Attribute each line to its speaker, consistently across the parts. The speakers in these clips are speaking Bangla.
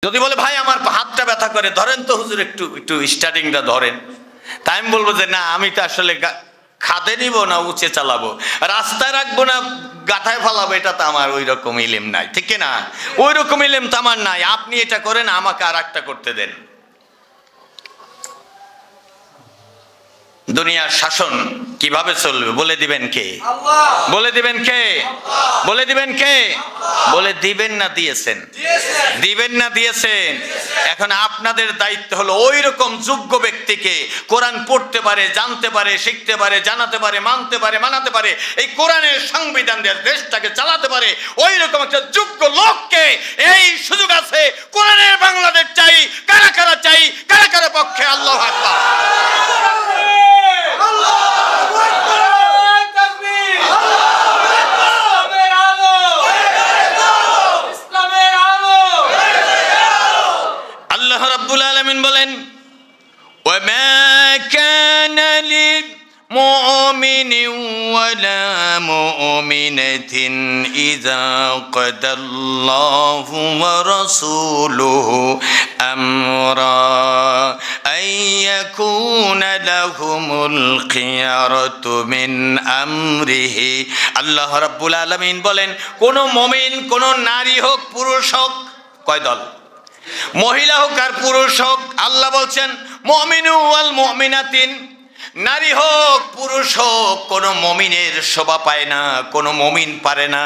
Speaker 1: যদি বলে ভাই আমার হাতটা ব্যথা করে, ধরেন তো হুজুর একটু একটু স্টার্টিংটা ধরেন, তাই আমি বলবো যে না, আমি তো আসলে খাদে নিব না, উঁচে চালাবো, রাস্তায় রাখবো না, গাথায় ফালাবো, এটা তো আমার ওই রকম ইলেম নাই, ঠিক না? ওই রকম ইলেম তো আমার নাই। আপনি এটা করেন, আমাকে আর একটা করতে দেন। দুনিয়ার শাসন কিভাবে চলবে বলে দিবেন কে? বলে দিবেন কে? বলে দিবেন কে? বলে দিবেন না দিয়েছেন? দিবেন না দিয়েছেন? এখন আপনাদের দায়িত্ব হলো ওই রকম যোগ্য ব্যক্তিকে, কোরআন পড়তে পারে, জানতে পারে, শিখতে পারে, জানাতে পারে, মানতে পারে, মানাতে পারে, এই কোরআনের সংবিধান দিয়ে দেশটাকে চালাতে পারে, ওই রকম একটা যোগ্য লোককে। এই সুযোগ আছে। কোরআনের বাংলাদেশ চাই। কারা কারা চাই? কারা কারা পক্ষে? আল্লাহু আকবার। আল্লাহ রাব্বুল আলামিন বলেন, ওয়ামা কানা লিলমুমিনিন ওয়ালা মুমিনাতিন ইযা কাদাল্লাহু ওয়া রাসূলুহু আমরা আইয়াকুনা লাহুমুল খিয়ারাতু মিন আমরিহি। আল্লাহ রাব্বুল আলামিন বলেন, কোন মুমিন, কোন নারী হোক, পুরুষ হোক, কয় দল? মহিলা হোক আর পুরুষ হোক। আল্লাহ বলছেন মুমিনু ওয়াল মুমিনাতিন, নারী হোক পুরুষ হোক, কোন মুমিনের শোভা পায় না, কোন মুমিন পারে না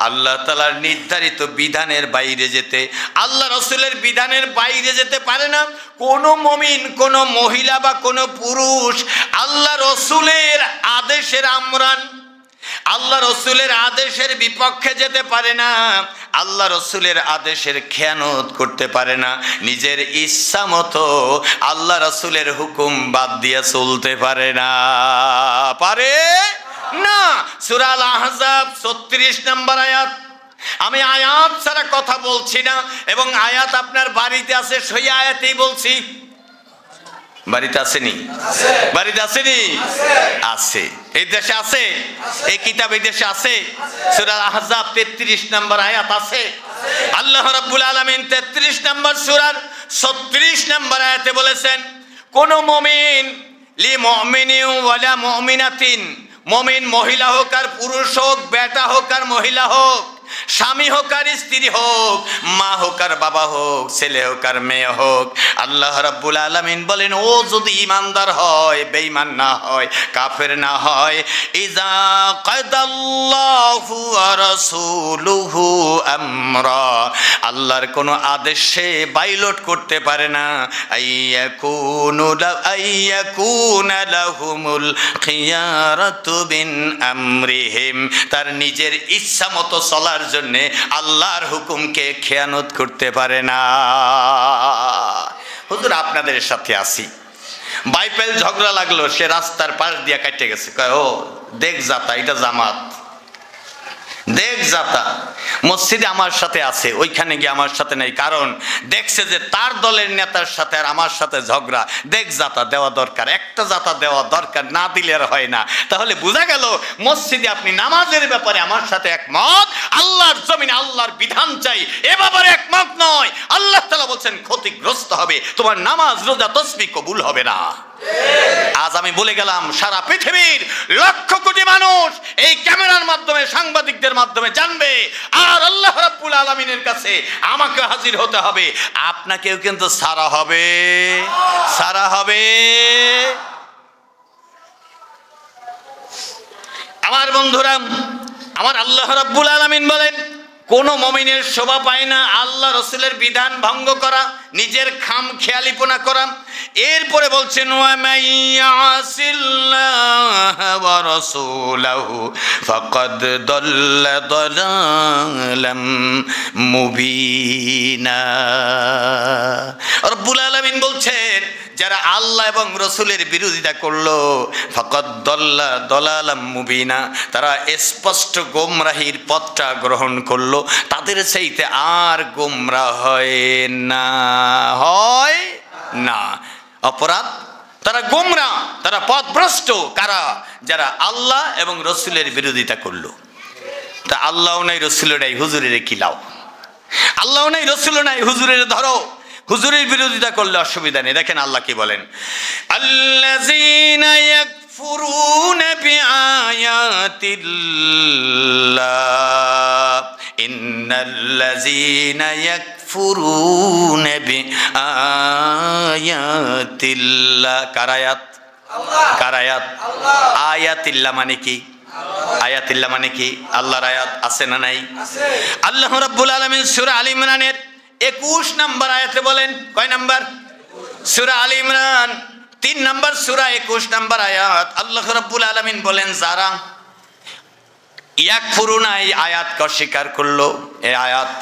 Speaker 1: আল্লাহ তাআলার নির্ধারিত বিধানের বাইরে যেতে, আল্লাহ রাসূলের বিধানের বাইরে যেতে পারে না। কোন মুমিন, কোন মহিলা বা কোন পুরুষ আল্লাহ রাসূলের আদেশের আমরান, আল্লাহ রসুলের আদেশের বিপক্ষে যেতে পারে না, আল্লাহ রসুলের আদেশের খেয়ানত করতে পারে না, নিজের ইচ্ছা মতো আল্লাহ রসুলের হুকুম বাদ দিয়ে চলতে পারে না। পারে না। সূরা আল আহজাব 36 নম্বর আয়াত। আমি আয়াত ছাড়া কথা বলছি না, এবং আয়াত আপনার বাড়িতে আছে, সেই আয়াতেই বলছি। বাড়িতে আসেনি? বাড়িতে আসেনি? আছে। এই দেশে আছে, এই কিতাব এই দেশে আছে। সূরা আহজাব 33 নম্বর আয়াত আছে। আল্লাহ রাব্বুল আলামিন 33 নম্বর সূরার 36 নম্বর আয়াতে বলেছেন, কোন মুমিন লিমুমিনিন ওয়ালা মুমিনাতিন, মুমিন মহিলা হোক আর পুরুষ হোক, বেটা হোক আর মহিলা হোক, স্বামী হোক আর স্ত্রী হোক, মা হোক আর বাবা হোক, ছেলে হোক আর মেয়ে হোক, আল্লাহ রাব্বুল আলামিন বলেন, ও যদি ইমানদার হয়, বেঈমান না হয়, কাফের না হয়, ইযা কাদাল্লাহু ওয়া রাসূলুহু আমরা, আল্লাহর কোন আদেশে বাইলট করতে পারে না, আইয়াকুনা লাহুমুল খিয়ারাতু মিন আমরিহিম, তার নিজের ইচ্ছা মতো চলার জন্য আল্লাহর হুকুমকে খেয়ানত করতে পারে না। হুজুর আপনাদের সাথে আছি, বাইপেল ঝগড়া লাগলো, সে রাস্তার পাশ দিয়ে কাটতে গেছে, কয় ও দেখ যাতা, এটা জামাত, দেখ যাতা মসজিদে আমার সাথে আছে, ওইখানে গিয়ে আমার সাথে নেই, কারণ দেখছে যে তার দলের নেতার সাথে আর আমার সাথে ঝগড়া, দেখ যাতা দেওয়া দরকার, একটা যাতা দেওয়া দরকার, না দিলে আর হয় না। তাহলে বোঝা গেল মসজিদে আপনি নামাজের ব্যাপারে আমার সাথে একমত, আল্লাহর জমিনে আল্লাহর বিধান চাই এ ব্যাপারে একমত নয়। আল্লাহ তাআলা বলছেন ক্ষতিগ্রস্ত হবে, তোমার নামাজ রোজা তাসবিহ কবুল হবে না। আজ আমি বলে গেলাম, সারা পৃথিবীর লক্ষ কোটি মানুষ এই ক্যামেরার মাধ্যমে, সাংবাদিকদের মাধ্যমে জানবে, আর আল্লাহ রাব্বুল আলামিনের কাছে আমাকে হাজির হতে হবে, আপনাকেও কিন্তু সারা হবে, সারা হবে। আমার বন্ধুরা, আমার আল্লাহ রাব্বুল আলামিন বলেন, কোন মুমিনের শোভা পায় না আল্লাহ রাসূলের বিধান ভঙ্গ করা, নিজের খাম খেয়ালিপনা করা। এরপরে বলছেন, ওয়া মাইয়াসিল্লাহ ওয়া রাসূলাহু ফাকাদ দাল্লা দালালাম মুবিনা। রব্বুল আলামিন বলছেন, যারা আল্লাহ এবং রসুলের বিরোধিতা করলো, ফাকাদ দাল্লা দালালাম মুবিনা, তারা স্পষ্ট গোমরাহির পথটা গ্রহণ করলো, তাদের চাইতে আর গোমরাহ হয় না, হয় না। অপরাধ, তারা গোমরাহ, তারা পথভ্রষ্ট। কারা? যারা আল্লাহ এবং রসুলের বিরোধিতা করলো। তা আল্লাহ নাই, রসুলের নাই, হুজুরের কি লাভ? আল্লাহ নাই, রসুল নাই, হুজুরের ধরো, হুজুরের বিরোধিতা করলে অসুবিধা নেই। দেখেন আল্লাহ কি বলেন, আল্লাযীনা ইয়াকফুরুনা বিআয়াতিল্লাহ ইন্নাল্লাযীনা ইয়াকফুরুনা বিআয়াতিল্লাহ। কারায়াত, কারায়াত, আয়াতিল্লাহ মানে কি? আয়াতিল্লাহ মানে কি? আল্লাহর আয়াত আছে না নাই? আল্লাহ রাব্বুল আলামিন সূরা আলে ইমরানের 21 নম্বর আয়াতে বলেন, কয় নাম্বার? সূরা আলে ইমরান 3 নম্বর সূরা 21 নম্বর আয়াত। আল্লাহ রাব্বুল আলামিন বলেন, যারা ইয়াকফুরুনা, এই আয়াতকে অস্বীকার করলো, এই আয়াত,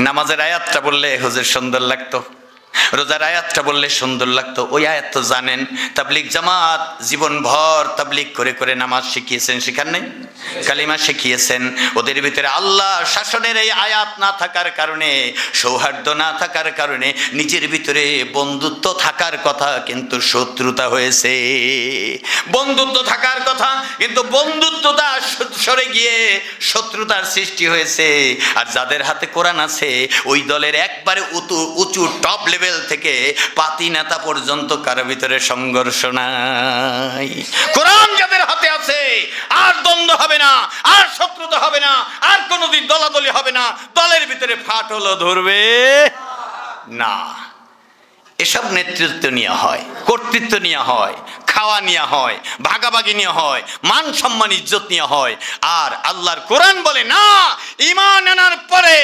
Speaker 1: নামাজের আয়াতটা বললে হুজুর সুন্দর লাগতো, রোজার আয়াতটা বললে সুন্দর লাগতো, ওই আয়াত তো জানেন, তাবলিগ জামাত জীবনভর তাবলিগ করে করে নামাজ শিখিয়েছেন, শিখান নাই? কালিমা শিখিয়েছেন। ওদের ভিতরে আল্লাহ শাসনের এই আয়াত না থাকার কারণে, সৌহার্দ্য না থাকার কারণে, নিজের ভিতরে বন্ধুত্ব থাকার কথা কিন্তু শত্রুতা হয়েছে। বন্ধুত্ব থাকার কথা কিন্তু বন্ধুত্বটা সরে গিয়ে শত্রুতার সৃষ্টি হয়েছে। আর যাদের হাতে কোরআন আছে, ওই দলের একবারে উঁচু টপ লেভেল থেকে পাতি নেতা পর্যন্ত কারো ভিতরে সংঘর্ষ নাই। কোরআন যাদের হাতে আছে, আর দ্বন্দ্ব হবে না, আর শত্রুতা হবে না, আর কোনোদিন দলাদলি হবে না, দলের ভিতরে ফাটলও ধরবে না। এসব নেতৃত্ব নিয়ে হয়, কর্তৃত্ব নিয়ে হয়, খাওয়া নিয়ে হয়, ভাগাভাগি নিয়ে হয়, মান সম্মান ইজ্জত নিয়ে হয়। আর আল্লাহর কোরআন বলে না, ঈমান আনার পরে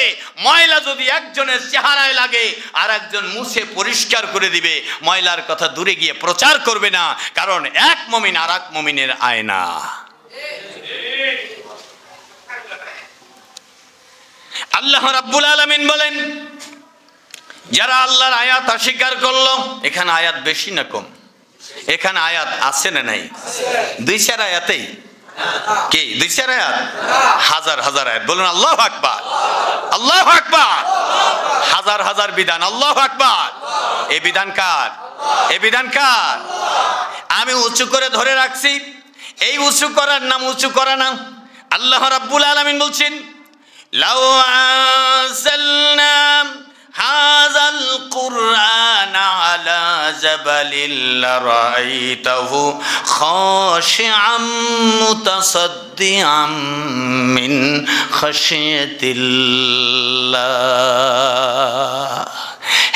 Speaker 1: ময়লা যদি একজনের চেহারায় লাগে, আর একজন মুছে পরিষ্কার করে দিবে, ময়লার কথা দূরে গিয়ে প্রচার করবে না, কারণ এক মুমিন আর এক মুমিনের আয়না। আল্লাহ রাব্বুল আলামিন বলেন, যারা আল্লাহর আয়াত অস্বীকার করলো, এখানে আয়াত বেশি না কম? এখানে আয়াত আছে না নাই? 2-4 আয়াতেই কি? 2-4 আয়াত? হাজার হাজার আয়াত। বলুন আল্লাহু আকবার, আল্লাহু আকবার। হাজার হাজার বিধান, আল্লাহু আকবার। এই বিধান কার? এই বিধান কার? আমি উঁচু করে ধরে রাখছি, এই উঁচু করার নাম উঁচু করা না। আল্লাহ রাব্বুল আলামিন বলছেন, লাউ আনজালনা হাযাল কুরআন আলা জাবালিল লারাইতাহু খাশিআম মুতাসাদ্দিআম মিন খাশিয়াতিল্লাহ।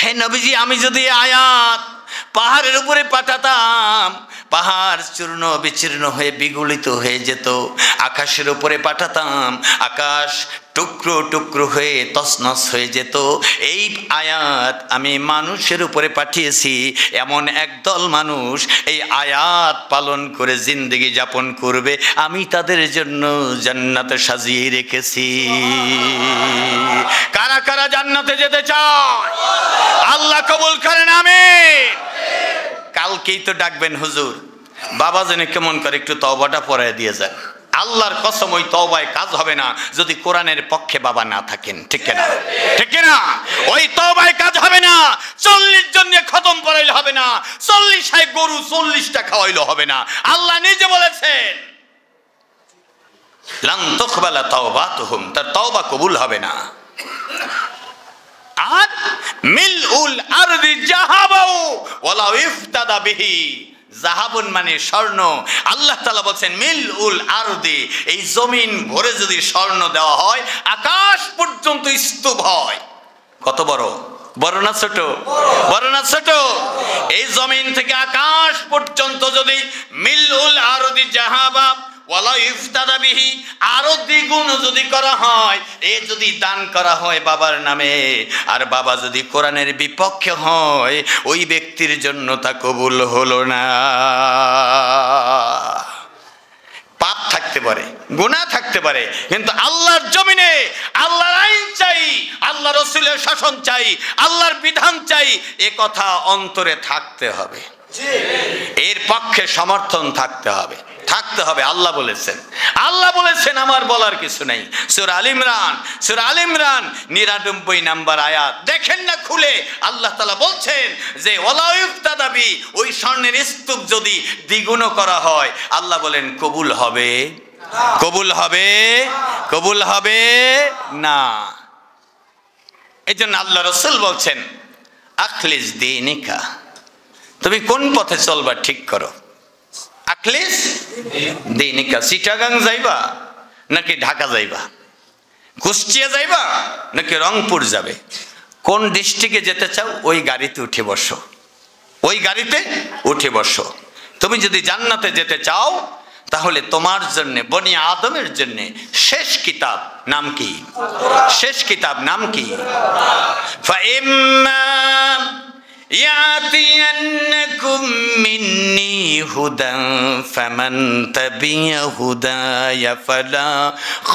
Speaker 1: হে নবীজি, আমি যদি আয়াত পাহাড়ের উপরে পাঠাতাম, পাহাড় চূর্ণ বিচূর্ণ হয়ে বিগলিত হয়ে যেত। আকাশের উপরে পাঠাতাম, আকাশ টুকরো টুকরো হয়ে তছনছ হয়ে যেত। এই আয়াত আমি মানুষের উপরে পাঠিয়েছি, এমন একদল মানুষ এই আয়াত পালন করে জিন্দেগি যাপন করবে, আমি তাদের জন্য জান্নাতে সাজিয়ে রেখেছি। কারা কারা জান্নাতে যেতে চায়? আল্লাহ কবুল করেন, আমিন। কালকেই তো ডাকবেন হুজুর, বাবা যেন কেমন করে একটু তওবাটা পড়ায় দিয়ে যান। আল্লাহর কসম, ওই তওবায় কাজ হবে না যদি কোরআনের পক্ষে বাবা না থাকেন। ঠিক না? ঠিক না? ওই তওবায় কাজ হবে না। 40 জন নিয়ে খতম পড়াইলে হবে না, 40 গরু 40টা খাওয়াইলে হবে না। আল্লাহ নিজে বলেছেন, লান তুকবালা তাওবাতুহুম, তার তওবা কবুল হবে না। আর মিলউল আরদি যাহাবাউ ওয়ালা ইফতাদা বিহি, জাহাবুন মানে স্বর্ণ। আল্লাহ তাআলা বলছেন মিলউল আরদি, এই জমিন ভরে যদি স্বর্ণ দেওয়া হয়, আকাশ পর্যন্ত স্তূপ হয়। কত বড়? বড় না ছোট? বড় না ছোট? এই জমিন থেকে আকাশ পর্যন্ত যদি মিলউল আরদি যাহাবা ওয়ালা ইফতাদা বিহি, আরো দ্বিগুণ যদি করা হয়, এ যদি দান করা হয় বাবার নামে, আর বাবা যদি কোরআনের বিপক্ষে হয়, ওই ব্যক্তির জন্য তা কবুল হলো না। পাপ থাকতে পারে, গুনাহ থাকতে পারে, কিন্তু আল্লাহর জমিনে আল্লাহর আইন চাই, আল্লাহ রসুলের শাসন চাই, আল্লাহর বিধান চাই, এ কথা অন্তরে থাকতে হবে। এর পক্ষে সমর্থন থাকতে হবে, থাকতে হবে। আল্লাহ বলেছেন, আল্লাহ বলেছেন, আমার বলার কিছু নেই। সূরা আলে ইমরান, সূরা আলে ইমরান 99 নম্বর আয়াত দেখেন না খুলে, আল্লাহ তাআলা বলছেন যে ওয়ালা ইফতাদা বি, ওই স্বর্ণের স্তূপ যদি দ্বিগুণ করা হয়, আল্লাহ বলেন কবুল হবে, কবুল হবে, কবুল হবে না। এই জন্য আল্লাহ রাসূল বলছেন আখলিস দীনিকা, তুমি কোন পথে চলবা ঠিক করো। আখলিস দীনিকা, চিটাগাং যাইবা নাকি ঢাকা যাইবা, কুষ্টিয়া যাইবা নাকি রংপুর যাবে, কোন ডিস্ট্রিক্টে যেতে চাও ওই গাড়িতে উঠে বসো, ওই গাড়িতে উঠে বসো। তুমি যদি জান্নাতে যেতে চাও তাহলে তোমার জন্য বনি আদমের জন্য শেষ কিতাব নাম কি? শেষ কিতাব নাম কি? ফাইম্মা ইয়াতিয়ান্নাকুম মিন্নি হুদান ফামান তাবিয়া হুদায়া ফালা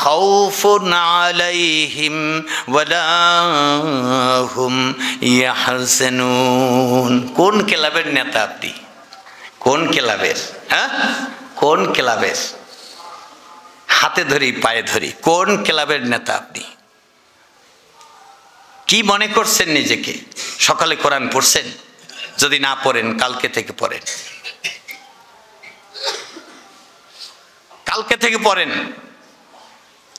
Speaker 1: খাউফুন আলাইহিম ওয়ালা হুম ইয়াহজানুন। কোন ক্লাবের নেতা আপনি? কোন ক্লাবের? হ্যাঁ, কোন ক্লাবের? হাতে ধরি পায়ে ধরি, কোন ক্লাবের নেতা আপনি? কি মনে করছেন নিজেকে? সকালে কোরআন পড়ছেন? যদি না পড়েন কালকে থেকে পড়েন, কালকে থেকে পড়েন।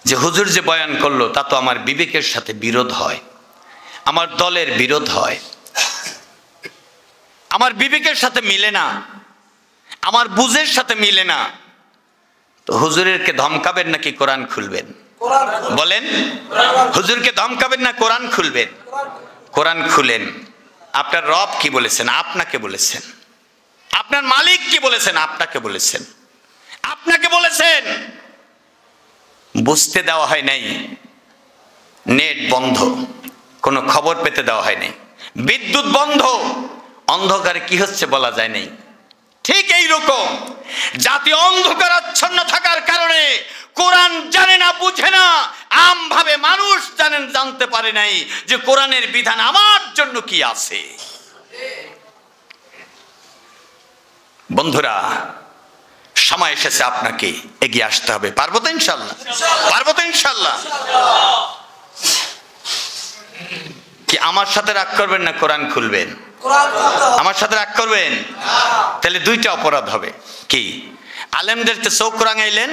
Speaker 1: যে হুজুর যে বয়ান করলো তা তো আমার বিবেকের সাথে বিরোধ হয়, আমার দলের বিরোধ হয়, আমার বিবেকের সাথে মিলে না, আমার বুঝের সাথে মিলে না। তো হুজুরেরকে ধমকাবেন নাকি কোরআন খুলবেন? বলেন, হুজুরকে ধমকাবেন না কোরআন খুলবেন? কোরআন খুলেন। আপনার রব কি বলেছেন? আপনাকে বলেছেন। আপনার মালিক কি বলেছেন? আপনাকে বলেছেন। আপনাকে বলেছেন। বুঝতে দেওয়া হয় নাই, নেট বন্ধ, কোনো খবর পেতে দেওয়া হয় নাই, বিদ্যুৎ বন্ধ, অন্ধকারে কি হচ্ছে বলা যায় নাই। ঠিক এই রকম জাতি অন্ধকার আচ্ছন্ন থাকার কারণে কোরআন জানে না, বুঝে না, আমভাবে মানুষ জানতে পারে নাই যে কোরআনের বিধান আমার জন্য কি আছে। বন্ধুরা, সময় এসেছে আপনাকে এগিয়ে আসতে হবে। পারবো তো ইনশাআল্লাহ? পারবো তো ইনশাআল্লাহ? কি আমার সাথে রাগ করবেন না কোরআন খুলবেন? আমার সাথে রাগ করবেন? তাহলে দুইটা অপরাধ হবে। কি? আলেমদেরকে চোখ রাঙাইলেন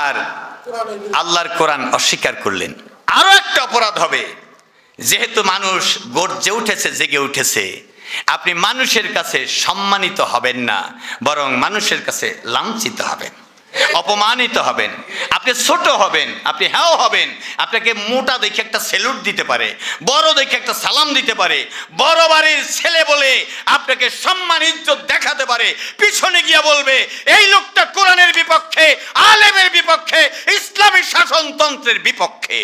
Speaker 1: আর আল্লাহর কোরআন অস্বীকার করলেন। আরো একটা অপরাধ হবে, যেহেতু মানুষ গর্জে উঠেছে, জেগে উঠেছে, আপনি মানুষের কাছে সম্মানিত হবেন না, বরং মানুষের কাছে লাঞ্ছিত হবেন, অপমানিত হবেন, আপনি ছোট হবেন, আপনি হ্যাঁ হবেন। আপনাকে মোটা দেখে একটা স্যালুট দিতে পারে, বড় দেখে একটা সালাম দিতে পারে, বড় বাড়ির ছেলে বলে আপনাকে সম্মান ইজ্জত দেখাতে পারে, পিছনে গিয়ে বলবে এই লোকটা কোরআনের বিপক্ষে, আলেমের বিপক্ষে, ইসলামী শাসনতন্ত্রের বিপক্ষে।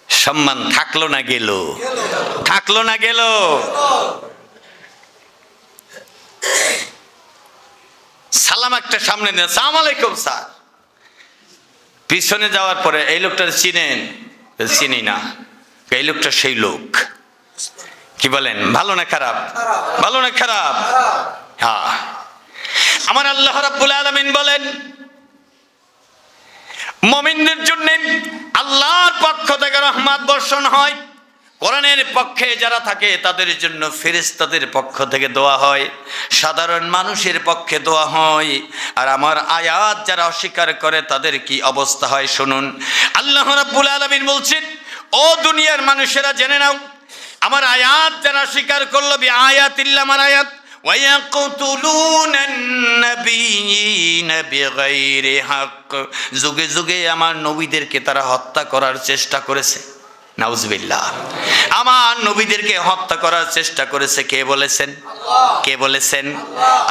Speaker 1: সম্মান থাকলো না গেল? থাকলো না গেল? সালাম একটা সামনে দেন, আসসালামু আলাইকুম স্যার। পিছনে যাওয়ার পরে এই লোকটা চিনেন? চিনি না। এই লোকটা সেই লোক। কি বলেন, ভালো না খারাপ? ভালো না খারাপ? হ্যাঁ। আমার আল্লাহ রাব্বুল আলামিন বলেন মুমিনদের জন্য আল্লাহর পক্ষ থেকে রহমত বর্ষণ হয়। কোরআনের পক্ষে যারা থাকে তাদের জন্য ফেরেশতাদের পক্ষ থেকে দোয়া হয়, সাধারণ মানুষের পক্ষে দোয়া হয়। আর আমার আয়াত যারা অস্বীকার করে তাদের কি অবস্থা হয় শুনুন। আল্লাহ রাব্বুল আলামিন বলছেন, ও দুনিয়ার মানুষেরা জেনে নাও, আমার আয়াত যারা স্বীকার করলো, বিআয়াতিল্লাহ, আমার আয়াত, ওয়ায়াকতুলুনান নাবিয়িনা বিগাইরি হক, যুগে যুগে আমার নবীদেরকে তারা হত্যা করার চেষ্টা করেছে। নাউজুবিল্লাহ। আমার নবীদেরকে হত্যা করার চেষ্টা করেছে। কে বলেছেন? কে বলেছেন?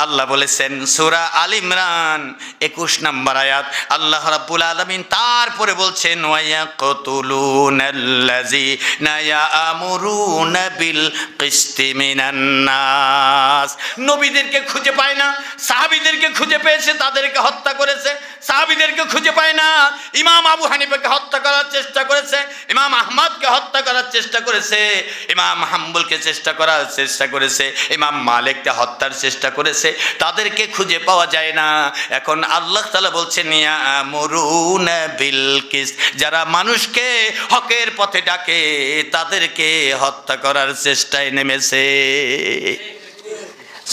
Speaker 1: আল্লাহ বলেছেন। সূরা আল ইমরান 21 নম্বর আয়াত আল্লাহ রাব্বুল আলামিন তারপরে বলছেন, ওয়ায়াকতুলুনাল্লাযিনা ইয়ামুরুনা বিল কিসতি মিনান নাস। নবীদেরকে খুঁজে পায় না, সাহাবীদেরকে খুঁজে পেয়েছে, তাদেরকে হত্যা করেছে। সাহাবীদেরকে খুঁজে পায় না, ইমাম আবু হানিফাকে হত্যা করার চেষ্টা করেছে, ইমাম আহমদকে হত্যা করার চেষ্টা করেছে, ইমাম হাম্বলকে চেষ্টা করেছে, ইমাম মালিককে হত্যার চেষ্টা করেছে, তাদেরকে খুঁজে পাওয়া যায় না। এখন আল্লাহ তাআলা বলছেন, ইয়ামুরুনা বিল কিসত, যারা মানুষকে হকের পথে ডাকে তাদেরকে হত্যা করার চেষ্টায় নেমেছে।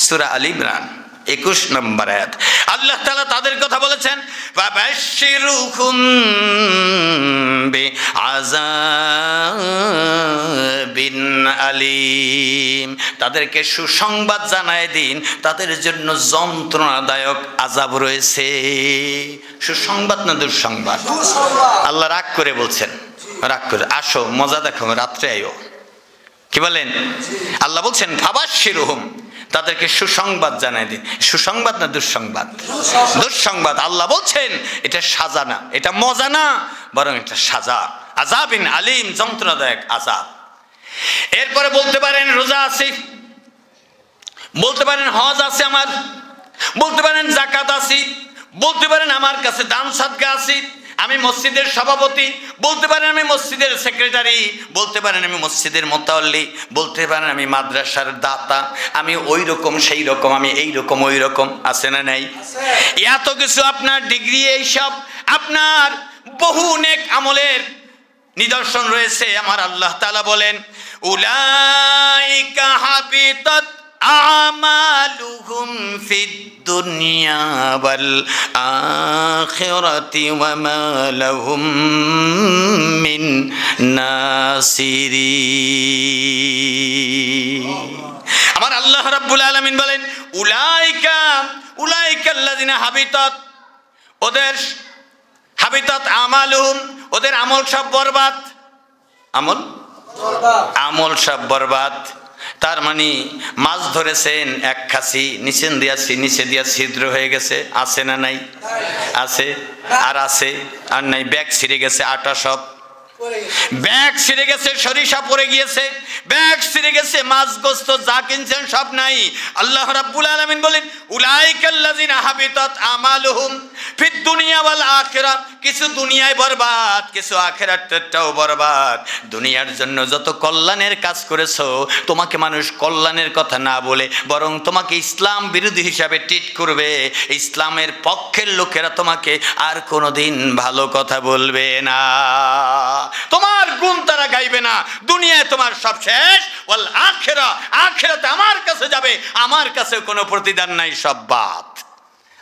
Speaker 1: সূরা আল ইমরান 21 নম্বর আয়াত। আল্লাহ তাআলা তাদের কথা বলেছেন, ফাবাশশিরুহুম বিআযাবিন আলীম, তাদেরকে সুসংবাদ জানায় দিন, তাদের জন্য যন্ত্রণাদায়ক আযাব রয়েছে। সুসংবাদ না দুঃসংবাদ? আল্লাহ রাগ করে বলছেন, রাগ করে, আসো মজা দেখো, রাত্রে আইও। কি বলেন? আল্লাহ বলছেন ফাবাশশিরুহুম, তাদেরকে সুসংবাদ জানায় দিন। সুসংবাদ না দুঃসংবাদ? দুঃসংবাদ। আল্লাহ বলছেন এটা সাজা না, এটা মজা না, বরং এটা সাজা। আযাবিন আলীম, যন্ত্রণাদায়ক আযাব। এরপরে বলতে পারেন রোজা আছে, বলতে পারেন হজ আছে আমার, বলতে পারেন যাকাত আছে, বলতে পারেন আমার কাছে দান সাদকা আছে, আমি মসজিদের সভাপতি, বলতে পারেন আমি মসজিদের সেক্রেটারি, বলতে পারেন আমি মসজিদের মুতাওয়াল্লি, বলতে পারেন আমি মাদ্রাসার দাতা, আমি ওই রকম সেই রকম, আমি এই রকম ওই রকম। আছে না নাই? এত কিছু আপনার ডিগ্রি, এইসব আপনার বহু নেক আমলের নিদর্শন রয়েছে। আমার আল্লাহ তাআলা বলেন উলাইকা হাবিতাত আমালুহুম ফিদ দুনিয়া ওয়াল আখিরাতি ওয়া মা লাহুম মিন নাসিরিন। আমার আল্লাহ রাব্বুল আলামিন বলেন উলাইকাল্লাযিনা হাবিতাত, ওদের হাবিতাত আমালুহুম, ওদের আমল সব বরবাদ। আমল সব বরবাদ। তার মানে মাছ ধরেছেন এক খাসি, নিচে দিয়া ছিদ্র হয়ে গেছে, আছে না নাই? আছে। আর আছে আর নাই, ব্যাগ ছিঁড়ে গেছে, আটা সব ব্যাগ ছিঁড়ে গেছে, সরিষা পড়ে গিয়েছে, ব্যাগ ছিঁড়ে গেছে, মাছ গোস্ত যা কিনছেন সব নাই। আল্লাহ রাব্বুল আলামিন বলেন উলাইকাল্লাযিনা হাবিতাত আমালুহুম ফিদ দুনিয়া ওয়াল আখিরাহ, কিছু দুনিয়ায় বরবাদ, কিছু আখিরাতটাও বরবাদ। দুনিয়ার জন্য যত কল্যাণের কাজ করেছো, তোমাকে মানুষ কল্যাণের কথা না বলে বরং তোমাকে ইসলাম বিরোধী হিসাবে ট্রিট করবে। ইসলামের পক্ষের লোকেরা তোমাকে আর কোনোদিন ভালো কথা বলবে না, তোমার গুণ তারা গাইবে না। দুনিয়ায় তোমার সব শেষ, ওয়াল আখিরাহ, আখিরাতে আমার কাছে যাবে, আমার কাছে কোনো প্রতিদান নাই, সব বাদ।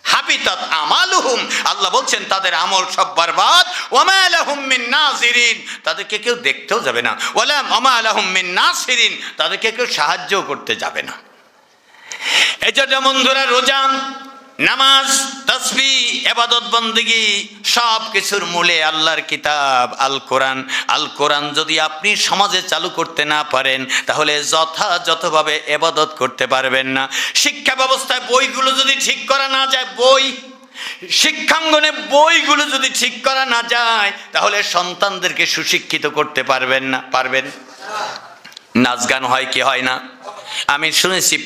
Speaker 1: হাবিতাত আমালুহুম, আল্লাহ বলছেন তাদের আমল সব বরবাদ। ওয়া মা লাহুম মিন নাসিরিন, তাদেরকে কেউ দেখতেও যাবে না। ওয়া মা লাহুম মিন নাসিরিন, তাদেরকে কেউ সাহায্য করতে যাবে না। এজন্য বন্ধুরা, রোজা, নামাজ, তাসবিহ, ইবাদত বন্দেগী সব কিছুর মূলে আল্লাহর কিতাব আল কোরআন। আল কোরআন যদি আপনি সমাজে চালু করতে না পারেন, তাহলে যথাযথভাবে ইবাদত করতে পারবেন না। শিক্ষা ব্যবস্থায় বইগুলো যদি ঠিক করা না যায়, শিক্ষাঙ্গনে বইগুলো যদি ঠিক করা না যায়, তাহলে সন্তানদেরকে সুশিক্ষিত করতে পারবেন না। নাচ গান হয় কি হয় না? আমি শুনেছি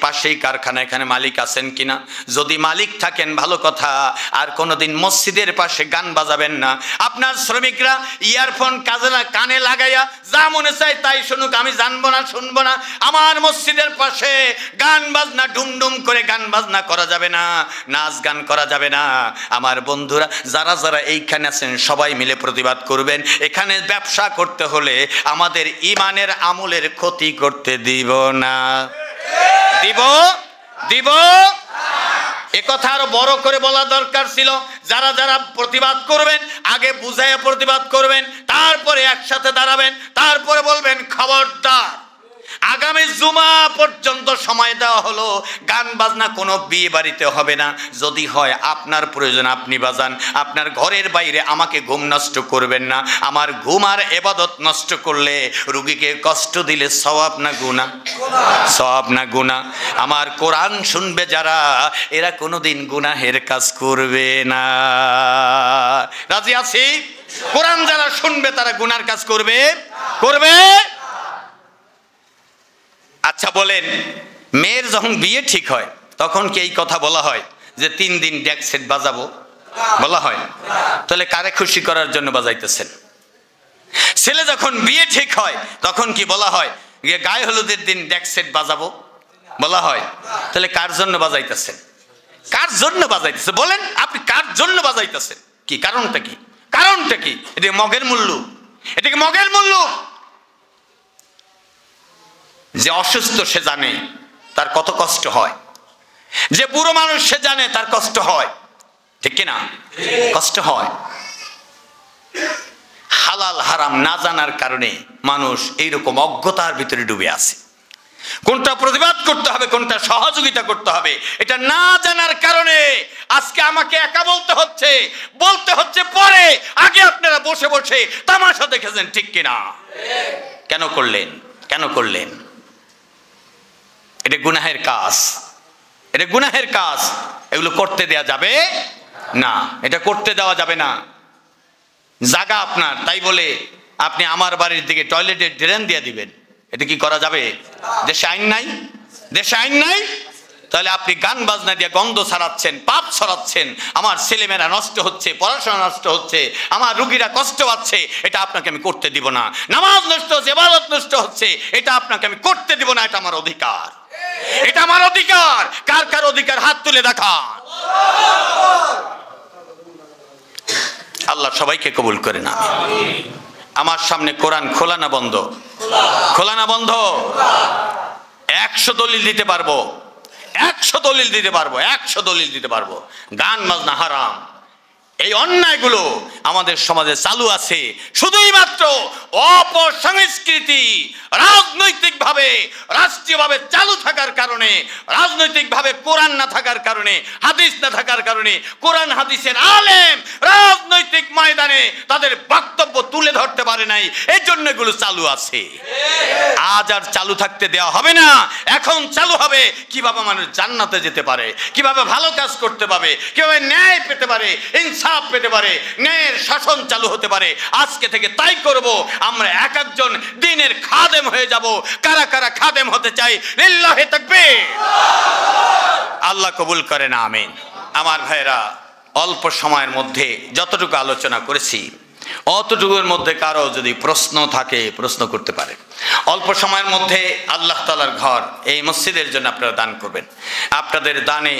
Speaker 1: পাশেই কারখানা, এখানে মালিক আছেন কিনা? যদি মালিক থাকেন ভালো কথা, আর কোনোদিন মসজিদের পাশে গান বাজাবেন না। আপনার শ্রমিকরা ইয়ারফোন কানে লাগাইয়া যা মনে চায় তাই শুনুক, আমি জানবো না, শুনবো না। আমার মসজিদের পাশে গান বাজনা, ডুমডুম করে গান বাজনা করা যাবে না, নাচ গান করা যাবে না। আমার বন্ধুরা, যারা এইখানে আছেন সবাই মিলে প্রতিবাদ করবেন। এখানে ব্যবসা করতে হলে আমাদের ঈমানের আমলের ক্ষতি করতে দিব না। দিব এ কথা আরো বড় করে বলা দরকার ছিল। যারা প্রতিবাদ করবেন, আগে বুঝাইয়া প্রতিবাদ করবেন, তারপরে একসাথে দাঁড়াবেন, তারপরে বলবেন খবরদার আগামী জুমা পর্যন্ত সময় দেওয়া হলো, গান বাজনা কোনো বিয়ে বাড়িতে হবে না। যদি হয় আপনার প্রয়োজন আপনি বাজান, আপনার ঘরের বাইরে আমাকে ঘুম নষ্ট করবেন না। আমার ঘুম আর ইবাদত নষ্ট করলে, রুগীকে কষ্ট দিলে সওয়াব না গুনাহ? সওয়াব না গুনাহ? আমার কোরআন শুনবে যারা, এরা কোনোদিন গুনাহের কাজ করবে না। রাজি আছি? কোরআন যারা শুনবে তারা গুনার কাজ করবে? আচ্ছা বলেন, মেয়ের যখন বিয়ে ঠিক হয় তখন কি এই কথা বলা হয় যে 3 দিন ডেক সেট বাজাবো? বলা হয়? তাহলে কারে খুশি করার জন্য বাজাইতেছেন? ছেলে যখন বিয়ে ঠিক হয় তখন কি বলা হয় যে গায়ে হলুদের দিন ডেক সেট বাজাবো? বলা হয়? তাহলে কার জন্য বাজাইতেছেন? কার জন্য বাজাইতেছে বলেন? আপনি কার জন্য বাজাইতেছেন? কি কারণটা কি? কারণটা কি? এটা মগের মূল্য, এটা কি মগের মূল্য? যে অসুস্থ সে জানে তার কত কষ্ট হয়। যে বুড়ো মানুষ সে জানে তার কষ্ট হয়, ঠিক কিনা? কষ্ট হয়। হালাল হারাম না জানার কারণে মানুষ এইরকম অজ্ঞতার ভিতরে ডুবে আছে। কোনটা প্রতিবাদ করতে হবে, কোনটা সহযোগিতা করতে হবে, এটা না জানার কারণে আজকে আমাকে একা বলতে হচ্ছে পরে। আগে আপনারা বসে বসে তামাশা দেখেছেন, ঠিক কিনা? কেন করলেন? এটা গুনাহের কাজ, এগুলো করতে দেয়া যাবে না, এটা করতে দেওয়া যাবে না। জায়গা আপনার, তাই বলে আপনি আমার বাড়ির দিকে টয়লেটের ড্রেন দিয়ে দিবেন, এটা কি করা যাবে? দেশে আইন নাই। তাহলে আপনি গান বাজনা দিয়ে গন্ধ ছড়াচ্ছেন, পাপ ছড়াচ্ছেন, আমার ছেলেমেয়েরা নষ্ট হচ্ছে, পড়াশোনা নষ্ট হচ্ছে, আমার রুগীরা কষ্ট পাচ্ছে, এটা আপনাকে আমি করতে দিব না। নামাজ নষ্ট হচ্ছে, ইবাদত নষ্ট হচ্ছে, এটা আপনাকে আমি করতে দিব না। এটা আমার অধিকার, কার অধিকার? হাত তুলে দেখান। আল্লাহ সবাইকে কবুল করে না। আমার সামনে কোরআন খোলা না বন্ধ? 100 দলিল দিতে পারবো, 100 দলিল দিতে পারবো। গান বাজনা হারাম, এই অন্যায়গুলো আমাদের সমাজে চালু আছে শুধুই মাত্র অপসংস্কৃতি রাজনৈতিকভাবে, রাষ্ট্রীয়ভাবে চালু থাকার কারণে, রাজনৈতিকভাবে কোরআন না থাকার কারণে, হাদিস না থাকার কারণে, কোরআন হাদিসের আলেম রাজনৈতিক ময়দানে তাদের বক্তব্য তুলে ধরতে পারে নাই, এই জন্য এগুলো চালু আছে। আজ আর চালু থাকতে দেওয়া হবে না। এখন চালু হবে কিভাবে মানুষ জান্নাতে যেতে পারে, কিভাবে ভালো কাজ করতে পারে, কিভাবে ন্যায় পেতে পারে, ইনসাফ পেতে পারে, ন্যায়ের শাসন চালু হতে পারে। আজকে থেকে তাই করব। আমরা এক একজন দ্বীনের খাদেম হয়ে যাব। কারা কারা খাদেম হতে চাই? লিল্লাহি তাকবীর। আল্লাহ কবুল করেন, আমিন। আমার ভাইরা, অল্প সময়ের মধ্যে যতটুকু আলোচনা করেছি অতটুকুর মধ্যে কারো যদি প্রশ্ন থাকে প্রশ্ন করতে পারে। অল্প সময়ের মধ্যে আল্লাহ তাআলার ঘর, এই মসজিদের জন্য আপনারা দান করবেন। আপনাদের দানে